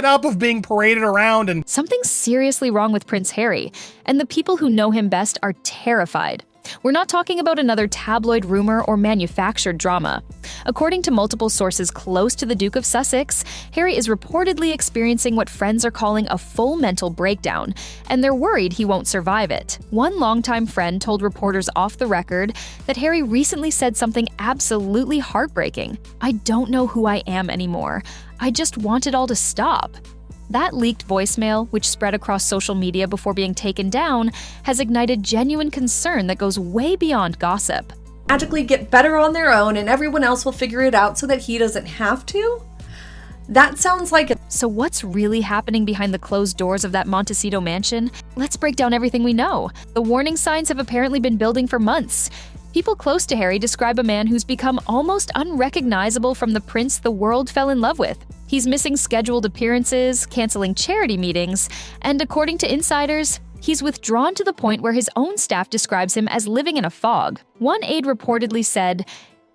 fed up of being paraded around and Something's seriously wrong with Prince Harry, and the people who know him best are terrified. We're not talking about another tabloid rumor or manufactured drama. According to multiple sources close to the Duke of Sussex, Harry is reportedly experiencing what friends are calling a full mental breakdown, and they're worried he won't survive it. One longtime friend told reporters off the record that Harry recently said something absolutely heartbreaking. "I don't know who I am anymore. I just want it all to stop." That leaked voicemail, which spread across social media before being taken down, has ignited genuine concern that goes way beyond gossip. Magically get better on their own and everyone else will figure it out so that he doesn't have to? That sounds like So what's really happening behind the closed doors of that Montecito mansion? Let's break down everything we know. The warning signs have apparently been building for months. People close to Harry describe a man who's become almost unrecognizable from the prince the world fell in love with. He's missing scheduled appearances, canceling charity meetings, and according to insiders, he's withdrawn to the point where his own staff describes him as living in a fog. One aide reportedly said,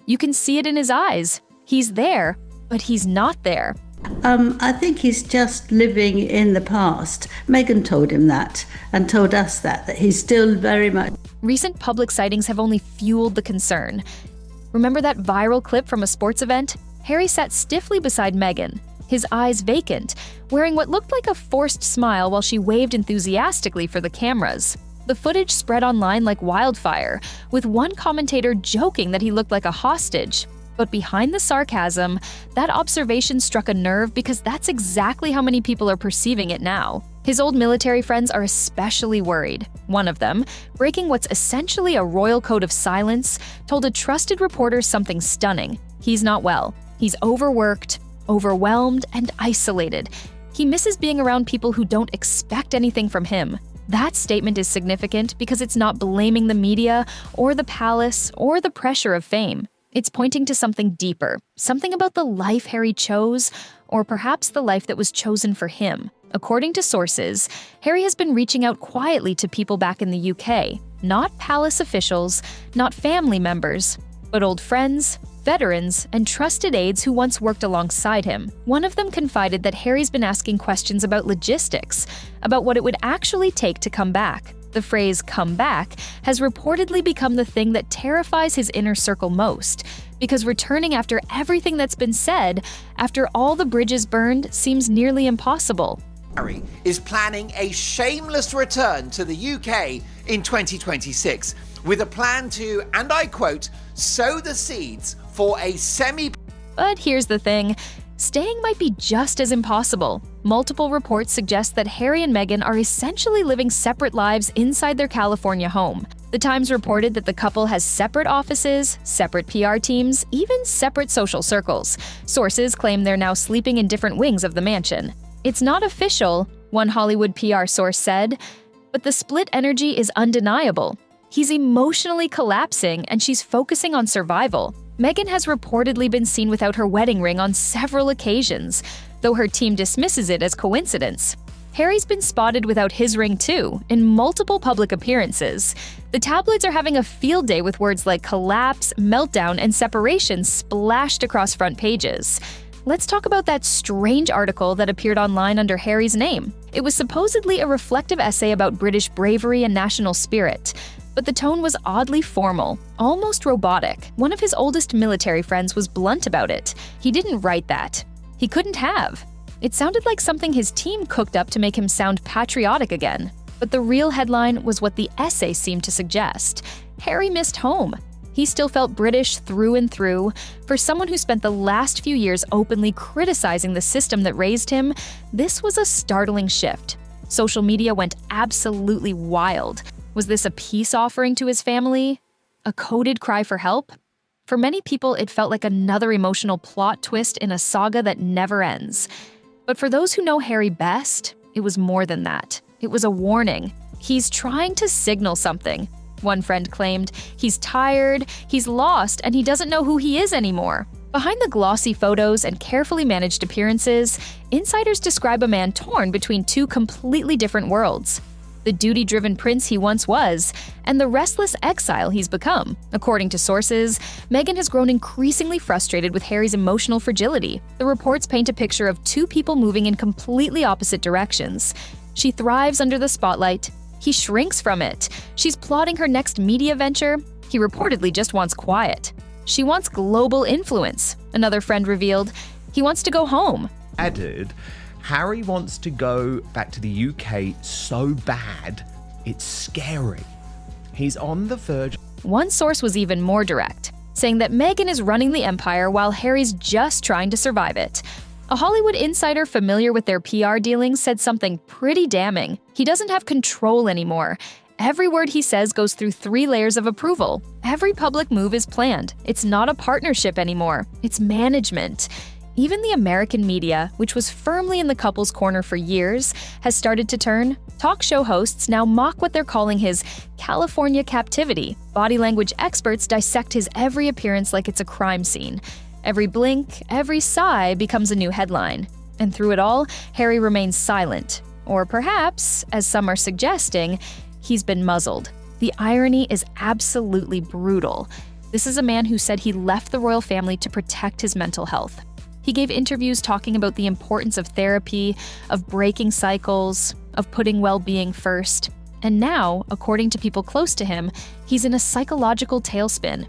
"You can see it in his eyes. He's there, but he's not there." I think he's just living in the past. Meghan told him that and told us that he's still very much. Recent public sightings have only fueled the concern. Remember that viral clip from a sports event? Harry sat stiffly beside Meghan, his eyes vacant, wearing what looked like a forced smile while she waved enthusiastically for the cameras. The footage spread online like wildfire, with one commentator joking that he looked like a hostage. But behind the sarcasm, that observation struck a nerve because that's exactly how many people are perceiving it now. His old military friends are especially worried. One of them, breaking what's essentially a royal code of silence, told a trusted reporter something stunning. He's not well. He's overworked, overwhelmed, and isolated. He misses being around people who don't expect anything from him. That statement is significant because it's not blaming the media or the palace or the pressure of fame. It's pointing to something deeper, something about the life Harry chose, or perhaps the life that was chosen for him. According to sources, Harry has been reaching out quietly to people back in the UK, not palace officials, not family members, but old friends, veterans, and trusted aides who once worked alongside him. One of them confided that Harry's been asking questions about logistics, about what it would actually take to come back. The phrase "come back" has reportedly become the thing that terrifies his inner circle most, because returning after everything that's been said, after all the bridges burned, seems nearly impossible. Harry is planning a shameless return to the UK in 2026, with a plan to, and I quote, sow the seeds for a But here's the thing. Staying might be just as impossible. Multiple reports suggest that Harry and Meghan are essentially living separate lives inside their California home. The Times reported that the couple has separate offices, separate PR teams, even separate social circles. Sources claim they're now sleeping in different wings of the mansion. It's not official, one Hollywood PR source said, but the split energy is undeniable. He's emotionally collapsing and she's focusing on survival. Meghan has reportedly been seen without her wedding ring on several occasions, though her team dismisses it as coincidence. Harry's been spotted without his ring too, in multiple public appearances. The tabloids are having a field day with words like collapse, meltdown, and separation splashed across front pages. Let's talk about that strange article that appeared online under Harry's name. It was supposedly a reflective essay about British bravery and national spirit, but the tone was oddly formal, almost robotic. One of his oldest military friends was blunt about it. He didn't write that. He couldn't have. It sounded like something his team cooked up to make him sound patriotic again. But the real headline was what the essay seemed to suggest. Harry missed home. He still felt British through and through. For someone who spent the last few years openly criticizing the system that raised him, this was a startling shift. Social media went absolutely wild. Was this a peace offering to his family? A coded cry for help? For many people, it felt like another emotional plot twist in a saga that never ends. But for those who know Harry best, it was more than that. It was a warning. He's trying to signal something. One friend claimed, he's tired, he's lost, and he doesn't know who he is anymore. Behind the glossy photos and carefully managed appearances, insiders describe a man torn between two completely different worlds. the duty-driven prince he once was, and the restless exile he's become. According to sources, Meghan has grown increasingly frustrated with Harry's emotional fragility. The reports paint a picture of two people moving in completely opposite directions. She thrives under the spotlight. He shrinks from it. She's plotting her next media venture. He reportedly just wants quiet. She wants global influence, another friend revealed. He wants to go home. Added, Harry wants to go back to the UK so bad, it's scary. He's on the verge. One source was even more direct, saying that Meghan is running the empire while Harry's just trying to survive it. A Hollywood insider familiar with their PR dealings said something pretty damning. He doesn't have control anymore. Every word he says goes through 3 layers of approval. Every public move is planned. It's not a partnership anymore. It's management. Even the American media, which was firmly in the couple's corner for years, has started to turn. Talk show hosts now mock what they're calling his California captivity. Body language experts dissect his every appearance like it's a crime scene. Every blink, every sigh becomes a new headline. And through it all, Harry remains silent. Or perhaps, as some are suggesting, he's been muzzled. The irony is absolutely brutal. This is a man who said he left the royal family to protect his mental health. He gave interviews talking about the importance of therapy, of breaking cycles, of putting well-being first. And now, according to people close to him, he's in a psychological tailspin.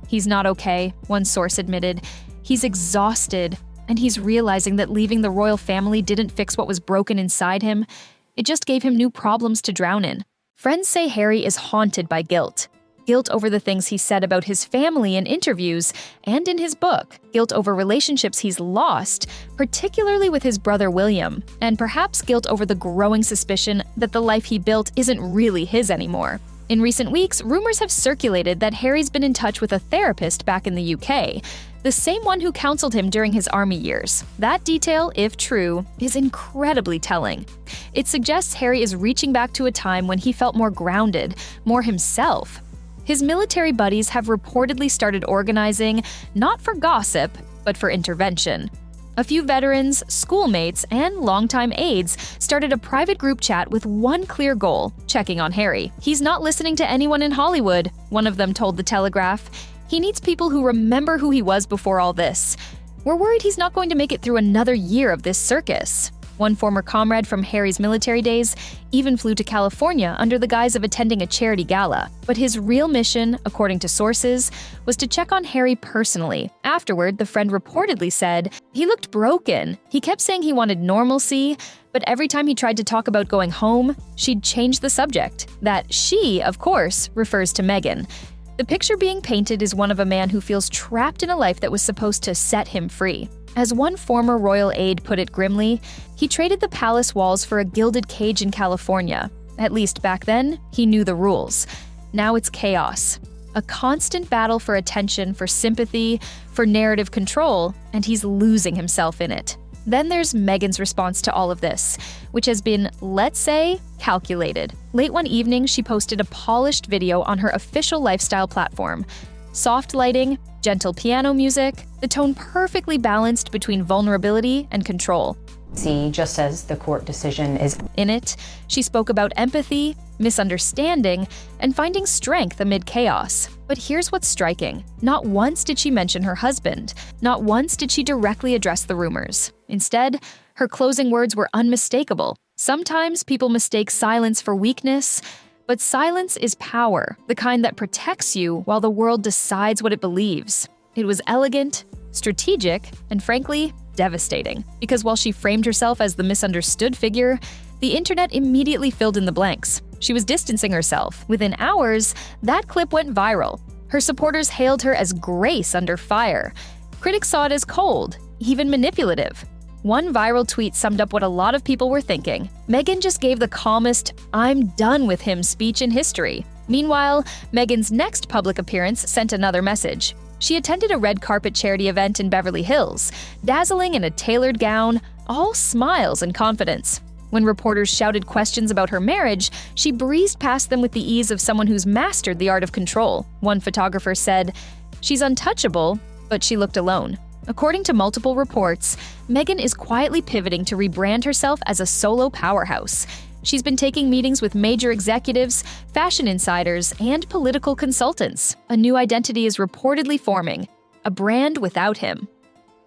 He's not okay, one source admitted. He's exhausted, and he's realizing that leaving the royal family didn't fix what was broken inside him. It just gave him new problems to drown in. Friends say Harry is haunted by guilt. Guilt over the things he said about his family in interviews and in his book. Guilt over relationships he's lost, particularly with his brother William. And perhaps guilt over the growing suspicion that the life he built isn't really his anymore. In recent weeks, rumors have circulated that Harry's been in touch with a therapist back in the UK, the same one who counseled him during his army years. That detail, if true, is incredibly telling. It suggests Harry is reaching back to a time when he felt more grounded, more himself. His military buddies have reportedly started organizing, not for gossip, but for intervention. A few veterans, schoolmates, and longtime aides started a private group chat with one clear goal: checking on Harry. He's not listening to anyone in Hollywood, one of them told The Telegraph. He needs people who remember who he was before all this. We're worried he's not going to make it through another year of this circus. One former comrade from Harry's military days even flew to California under the guise of attending a charity gala. But his real mission, according to sources, was to check on Harry personally. Afterward, the friend reportedly said, he looked broken. He kept saying he wanted normalcy, but every time he tried to talk about going home, she'd change the subject. That she, of course, refers to Meghan. The picture being painted is one of a man who feels trapped in a life that was supposed to set him free. As one former royal aide put it grimly, he traded the palace walls for a gilded cage in California. At least back then, he knew the rules. Now it's chaos. A constant battle for attention, for sympathy, for narrative control, and he's losing himself in it. Then there's Meghan's response to all of this, which has been, let's say, calculated. Late one evening, she posted a polished video on her official lifestyle platform. Soft lighting, gentle piano music, the tone perfectly balanced between vulnerability and control. See, just as the court decision is. In it, she spoke about empathy, misunderstanding, and finding strength amid chaos. But here's what's striking. Not once did she mention her husband. Not once did she directly address the rumors. Instead, her closing words were unmistakable. Sometimes people mistake silence for weakness, but silence is power, the kind that protects you while the world decides what it believes. It was elegant, strategic, and frankly, devastating. Because while she framed herself as the misunderstood figure, the internet immediately filled in the blanks. She was distancing herself. Within hours, that clip went viral. Her supporters hailed her as Grace under fire. Critics saw it as cold, even manipulative. One viral tweet summed up what a lot of people were thinking. Meghan just gave the calmest, "I'm done with him" speech in history. Meanwhile, Meghan's next public appearance sent another message. She attended a red carpet charity event in Beverly Hills, dazzling in a tailored gown, all smiles and confidence. When reporters shouted questions about her marriage, she breezed past them with the ease of someone who's mastered the art of control. One photographer said, "She's untouchable, but she looked alone." According to multiple reports, Meghan is quietly pivoting to rebrand herself as a solo powerhouse. She's been taking meetings with major executives, fashion insiders, and political consultants. A new identity is reportedly forming, a brand without him.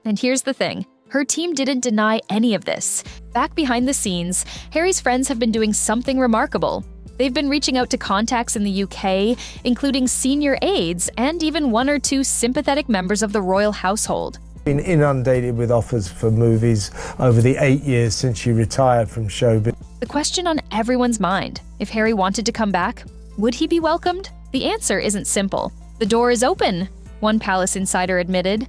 And here's the thing, her team didn't deny any of this. Back behind the scenes, Harry's friends have been doing something remarkable. They've been reaching out to contacts in the UK, including senior aides and even one or two sympathetic members of the royal household. Been inundated with offers for movies over the 8 years since she retired from showbiz. The question on everyone's mind, if Harry wanted to come back, would he be welcomed? The answer isn't simple. The door is open, one palace insider admitted,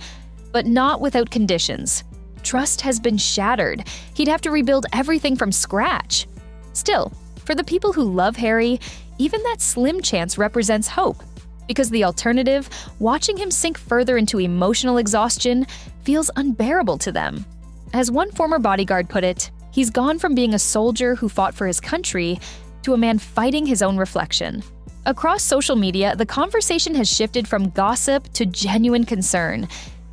but not without conditions. Trust has been shattered. He'd have to rebuild everything from scratch. Still, for the people who love Harry, even that slim chance represents hope. Because the alternative, watching him sink further into emotional exhaustion, feels unbearable to them. As one former bodyguard put it, he's gone from being a soldier who fought for his country to a man fighting his own reflection. Across social media, the conversation has shifted from gossip to genuine concern.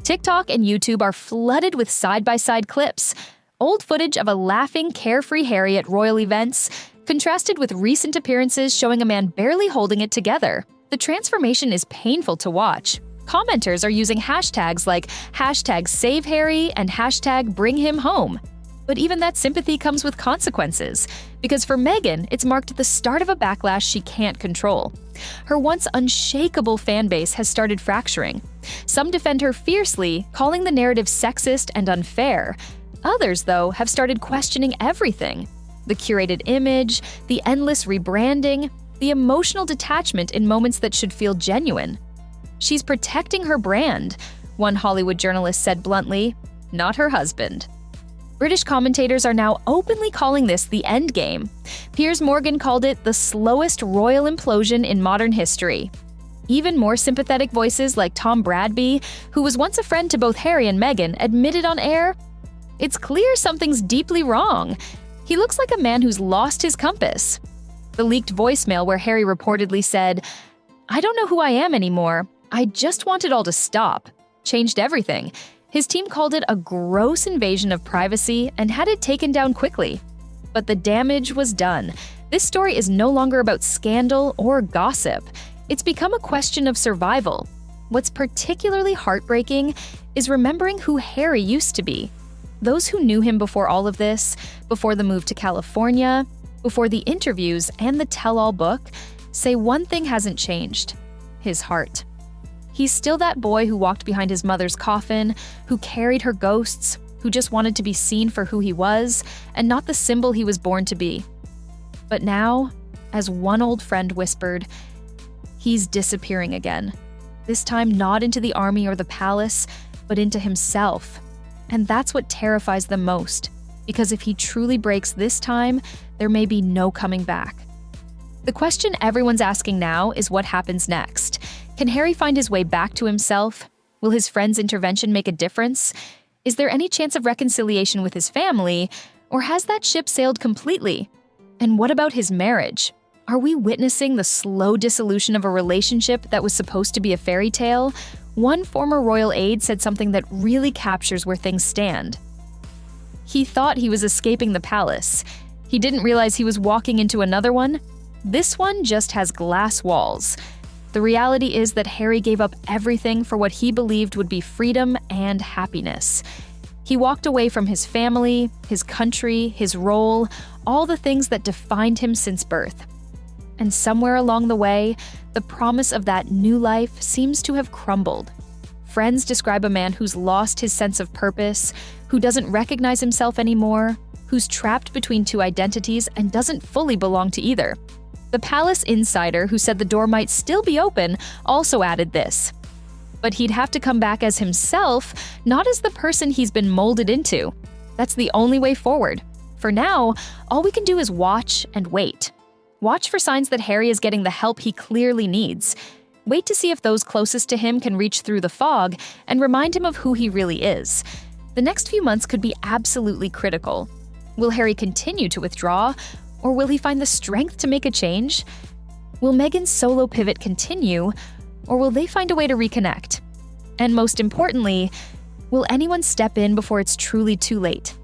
TikTok and YouTube are flooded with side-by-side clips, old footage of a laughing, carefree Harry at royal events, contrasted with recent appearances showing a man barely holding it together. The transformation is painful to watch. Commenters are using hashtags like #SaveHarry and #BringHimHome. But even that sympathy comes with consequences, because for Meghan, it's marked the start of a backlash she can't control. Her once unshakable fan base has started fracturing. Some defend her fiercely, calling the narrative sexist and unfair. Others, though, have started questioning everything. The curated image, the endless rebranding, the emotional detachment in moments that should feel genuine. She's protecting her brand, one Hollywood journalist said bluntly, not her husband. British commentators are now openly calling this the endgame. Piers Morgan called it the slowest royal implosion in modern history. Even more sympathetic voices like Tom Bradby, who was once a friend to both Harry and Meghan, admitted on air, "It's clear something's deeply wrong. He looks like a man who's lost his compass." The leaked voicemail where Harry reportedly said, "I don't know who I am anymore. I just want it all to stop," changed everything. His team called it a gross invasion of privacy and had it taken down quickly. But the damage was done. This story is no longer about scandal or gossip. It's become a question of survival. What's particularly heartbreaking is remembering who Harry used to be. Those who knew him before all of this, before the move to California, before the interviews and the tell-all book, say one thing hasn't changed: his heart. He's still that boy who walked behind his mother's coffin, who carried her ghosts, who just wanted to be seen for who he was and not the symbol he was born to be. But now, as one old friend whispered, he's disappearing again. This time not into the army or the palace, but into himself. And that's what terrifies them most, because if he truly breaks this time, there may be no coming back. The question everyone's asking now is what happens next. Can Harry find his way back to himself? Will his friend's intervention make a difference? Is there any chance of reconciliation with his family, or has that ship sailed completely? And what about his marriage? Are we witnessing the slow dissolution of a relationship that was supposed to be a fairy tale? One former royal aide said something that really captures where things stand. He thought he was escaping the palace. He didn't realize he was walking into another one. This one just has glass walls. The reality is that Harry gave up everything for what he believed would be freedom and happiness. He walked away from his family, his country, his role, all the things that defined him since birth. And somewhere along the way, the promise of that new life seems to have crumbled. Friends describe a man who's lost his sense of purpose, who doesn't recognize himself anymore, who's trapped between two identities and doesn't fully belong to either. The palace insider, who said the door might still be open, also added this. But he'd have to come back as himself, not as the person he's been molded into. That's the only way forward. For now, all we can do is watch and wait. Watch for signs that Harry is getting the help he clearly needs. Wait to see if those closest to him can reach through the fog and remind him of who he really is. The next few months could be absolutely critical. Will Harry continue to withdraw, or will he find the strength to make a change? Will Meghan's solo pivot continue, or will they find a way to reconnect? And most importantly, Will anyone step in before it's truly too late?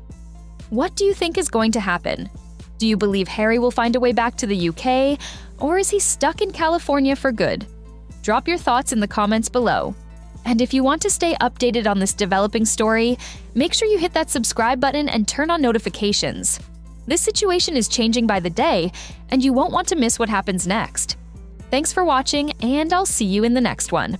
What do you think is going to happen? Do you believe Harry will find a way back to the UK, or is he stuck in California for good? Drop your thoughts in the comments below. And if you want to stay updated on this developing story, make sure you hit that subscribe button and turn on notifications. This situation is changing by the day, and you won't want to miss what happens next. Thanks for watching, and I'll see you in the next one.